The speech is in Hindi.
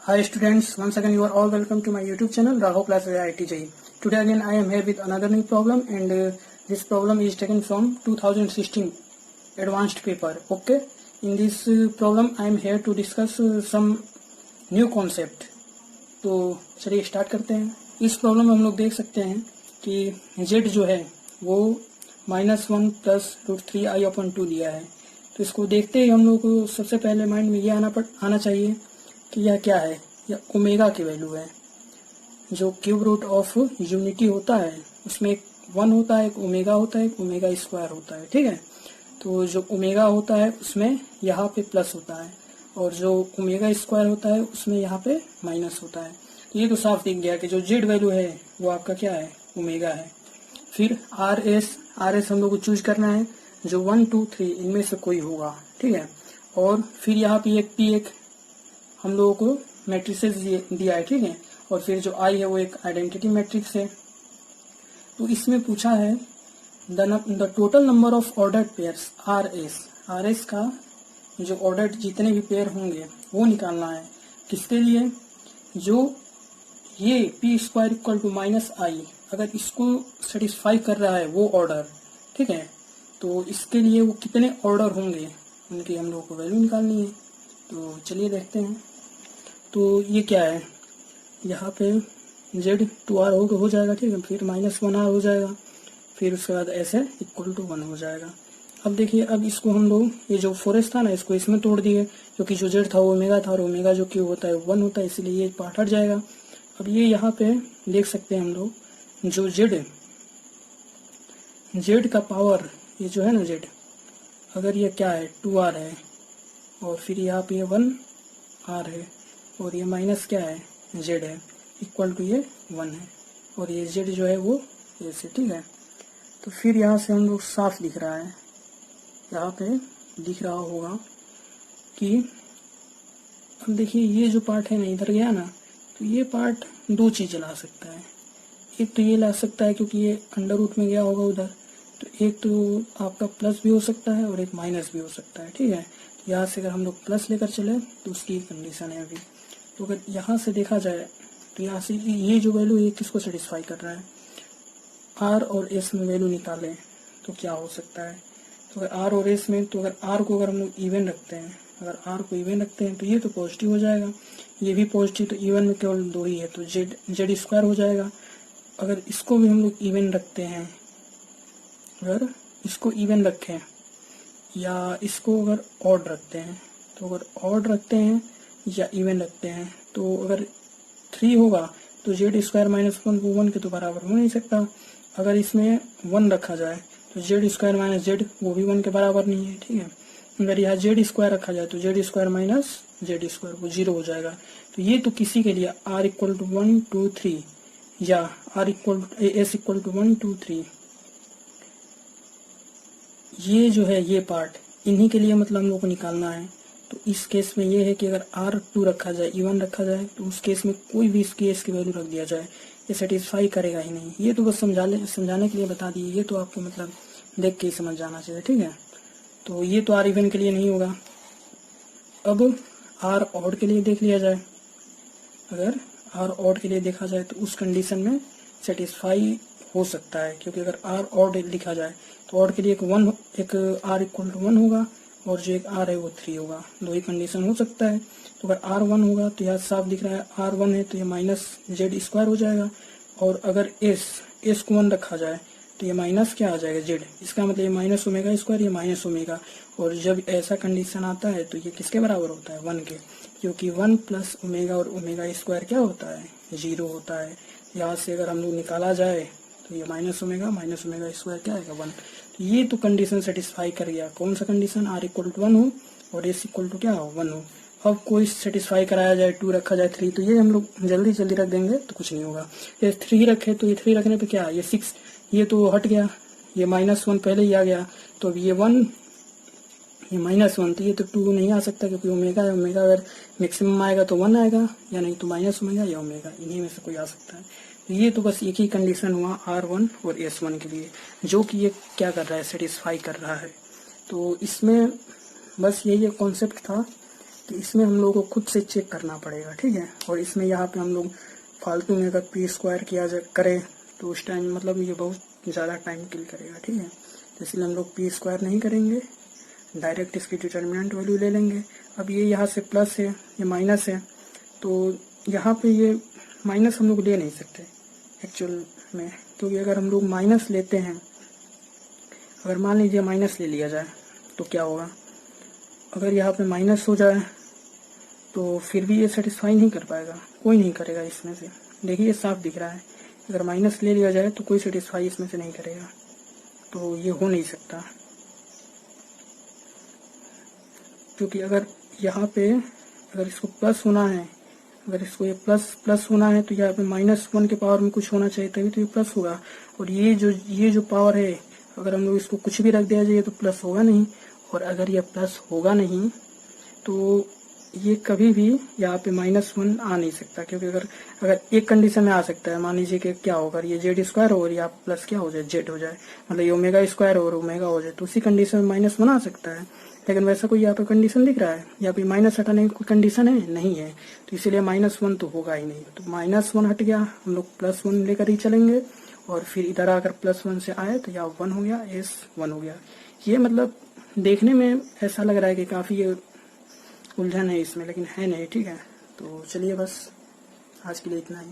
Hi students, once again you are all welcome to my YouTube channel Raghav Classes IIT JEE. Today again I am here with another new problem and this problem is taken from 2016 advanced paper. Okay, in this problem I am here to discuss some new concept. तो चलिए स्टार्ट करते हैं। इस प्रॉब्लम में हम लोग देख सकते हैं कि z जो है वो -1 प्लस √3i/2 दिया है। तो इसको देखते ही हम लोग को सबसे पहले माइंड में ये आना चाहिए कि यह क्या है, यह ओमेगा की वैल्यू है। जो क्यूब रूट ऑफ यूनिटी होता है उसमें एक 1 होता है, एक ओमेगा होता है, एक ओमेगा स्क्वायर होता है। ठीक है, तो जो ओमेगा होता है उसमें यहाँ पे प्लस होता है और जो ओमेगा स्क्वायर होता है उसमें यहाँ पे माइनस होता है। तो ये तो साफ दिख गया कि जो जेड वैल्यू है वो आपका क्या है, ओमेगा है। फिर आर एस हम लोग को चूज करना है, जो 1 2 3 इनमें से कोई होगा। ठीक है, और फिर यहाँ पे एक पी एक हम लोगों को मैट्रिसेस दिया है। ठीक है, और फिर जो आई है वो एक आइडेंटिटी मैट्रिक्स है। तो इसमें पूछा है the total number of ordered pairs R S का जो ऑर्डर्ड जितने भी पेयर होंगे वो निकालना है। किसके लिए? जो ये P square equal to -i अगर इसको सेटिस्फाई कर रहा है वो ऑर्डर। ठीक है, तो इसके लिए वो कितने ऑर्डर होंगे उनकी हम लोगों को वैल्यू निकालनी है। तो चलिए देखते हैं। तो ये क्या है, यहाँ पे z 2r हो जाएगा। ठीक है, फिर -1r हो जाएगा, फिर उसके बाद ऐसे इक्वल टू 1 हो जाएगा। अब देखिए, अब इसको हम लोग ये जो 4s था ना इसको इसमें तोड़ दिए, क्योंकि जो z था वो ओमेगा था और ओमेगा जो क्यू होता है 1 होता है, इसलिए ये पार्ट हट जाएगा। अब ये यहाँ पे देख सकते हैं हम लोग, जो z का पावर ये जो है ना z, अगर ये क्या है 2r है और फिर यहाँ पे 1r है और ये माइनस क्या है z है, इक्वल टू ये 1 है और ये z जो है वो ऐसे। ठीक है, तो फिर यहाँ से हम लोग साफ दिख रहा है, यहाँ पे दिख रहा होगा कि अब देखिए ये जो पार्ट है ना इधर गया ना, तो ये पार्ट दो चीज़ ला सकता है। एक तो ये ला सकता है क्योंकि ये अंडर रूट में गया होगा उधर, तो एक तो आपका प्लस भी हो सकता है और एक माइनस भी हो सकता है। ठीक है, तो यहाँ से अगर हम लोग प्लस लेकर चले तो उसकी कंडीशन है अभी। तो अगर यहाँ से देखा जाए तो यहाँ से ये जो वैल्यू ये किसको सेटिस्फाई कर रहा है, आर और एस में वैल्यू निकालें तो क्या हो सकता है। तो अगर आर और एस में, तो अगर आर को अगर हम लोग इवन रखते हैं, अगर आर को इवन रखते हैं तो ये तो पॉजिटिव हो जाएगा, ये भी पॉजिटिव, तो इवन में केवल दो ही है तो जेड स्क्वायर हो जाएगा। अगर इसको भी हम लोग इवन रखते हैं, अगर इसको इवन रखें या इसको अगर ऑड रखते हैं, तो अगर ऑड रखते हैं या इवन रखते हैं, तो अगर 3 होगा तो जेड स्क्वायर -1 वो 1 के तो बराबर हो नहीं सकता। अगर इसमें 1 रखा जाए तो जेड स्क्वायर माइनस जेड वो भी 1 के बराबर नहीं है। ठीक है, अगर यहाँ जेड स्क्वायर रखा जाए तो Z square minus Z square वो 0 हो जाएगा। तो ये तो किसी के लिए r इक्वल टू 1 2 3 या r equal S equal to 1 2 3, ये जो है ये पार्ट इन्हीं के लिए मतलब हम लोग को निकालना है। तो इस केस में ये है कि अगर r2 रखा जाए, इवन रखा जाए, तो उस केस में कोई भी इस केस की वैल्यू रख दिया जाए ये सेटिस्फाई करेगा ही नहीं। ये तो बस समझाने के लिए बता दिए, ये तो आपको मतलब देख के ही समझ जाना चाहिए। ठीक है, तो ये तो r इवन के लिए नहीं होगा। अब r ऑड के लिए देख लिया जाए, अगर r ऑड के लिए देखा जाए तो उस कंडीशन में सेटिस्फाई हो सकता है, क्योंकि अगर r ऑड लिखा जाए तो ऑड के लिए एक r इक्वल टू 1 होगा और जो एक r है वो 3 होगा, दो ही कंडीशन हो सकता है। तो अगर r 1 होगा तो यहाँ साफ दिख रहा है r 1 है तो ये माइनस जेड स्क्वायर हो जाएगा, और अगर s को 1 रखा जाए तो ये माइनस क्या आ जाएगा z, इसका मतलब ये माइनस ओमेगा स्क्वायर, ये माइनस ओमेगा, और जब ऐसा कंडीशन आता है तो ये किसके बराबर होता है, 1 के, क्योंकि 1 प्लस ओमेगा और ओमेगा स्क्वायर क्या होता है, 0 होता है। यहाँ से अगर हम लोग निकाला जाए तो ये माइनस ओमेगा स्क्वायर क्या आएगा 1। तो ये तो कंडीशन सेटिस्फाई कर गया। कौन सा कंडीशन, r इक्वल टू 1 हो और s इक्वल टू क्या हो 1 हो। अब कोई सेटिस्फाई कराया जाए, 2 रखा जाए 3, तो ये हम लोग जल्दी रख देंगे तो कुछ नहीं होगा। ये 3 रखे तो ये 3 रखने पे क्या, ये 6, ये तो हट गया, ये -1 पहले ही आ गया, तो अब ये 1, ये -1, तो ये तो 2 नहीं आ सकता क्योंकि ओमेगा है। ओमेगा अगर मैक्सिमम आएगा तो 1 आएगा, या नहीं तो माइनस ओमेगा या ओमेगा, इन्हीं में से कोई आ सकता है। तो ये तो बस एक ही कंडीशन हुआ R1 और S1 के लिए, जो कि ये क्या कर रहा है, सेटिस्फाई कर रहा है। तो इसमें बस यही एक कॉन्सेप्ट था कि इसमें हम लोग को खुद से चेक करना पड़ेगा, ठीक है। और इसमें यहाँ पे हम लोग फालतू में अगर पी स्क्वायर किया जाए करें तो उस टाइम मतलब ये बहुत ज़्यादा टाइम किल करेगा, ठीक है। तो इसलिए हम लोग पी स्क्वायर नहीं करेंगे, डायरेक्ट इसकी डिटर्मिनेंट वैल्यू ले लेंगे। अब ये यहाँ से प्लस है, ये माइनस है, तो यहाँ पे ये माइनस हम लोग ले नहीं सकते एक्चुअल में, क्योंकि अगर हम लोग माइनस लेते हैं, अगर मान लीजिए माइनस ले लिया जाए तो क्या होगा, अगर यहाँ पे माइनस हो जाए तो फिर भी ये सेटिस्फाई नहीं कर पाएगा, कोई नहीं करेगा इसमें से। देखिए ये साफ दिख रहा है, अगर माइनस ले लिया जाए तो कोई सेटिस्फाई इसमें से नहीं करेगा, तो ये हो नहीं सकता। क्योंकि अगर यहाँ पे अगर इसको प्लस होना है, अगर इसको ये प्लस होना है तो यहाँ पे -1 के पावर में कुछ होना चाहिए, तभी तो ये प्लस होगा। और ये जो पावर है, अगर हम लोग इसको कुछ भी रख दिया जाए तो प्लस होगा नहीं, और अगर ये प्लस होगा नहीं तो ये कभी भी यहाँ पे -1 आ नहीं सकता। क्योंकि अगर एक कंडीशन में आ सकता है, मान लीजिए कि क्या होगा, ये जेड स्क्वायर हो और यहाँ प्लस क्या हो जाए, जेड हो जाए, मतलब ये ओमेगा स्क्वायर और ओमेगा हो जाए, तो उसी कंडीशन में -1 आ सकता है। लेकिन वैसा कोई यहाँ पे कंडीशन दिख रहा है, यहाँ पे माइनस हटाने की कोई कंडीशन है नहीं है, तो इसीलिए -1 तो होगा ही नहीं। तो -1 हट गया, हम लोग +1 लेकर ही चलेंगे, और फिर इधर आकर +1 से आए तो यहाँ 1 हो गया, एस 1 हो गया। ये मतलब देखने में ऐसा लग रहा है कि काफ़ी उलझन है इसमें, लेकिन है नहीं, ठीक है। तो चलिए बस आज के लिए इतना ही।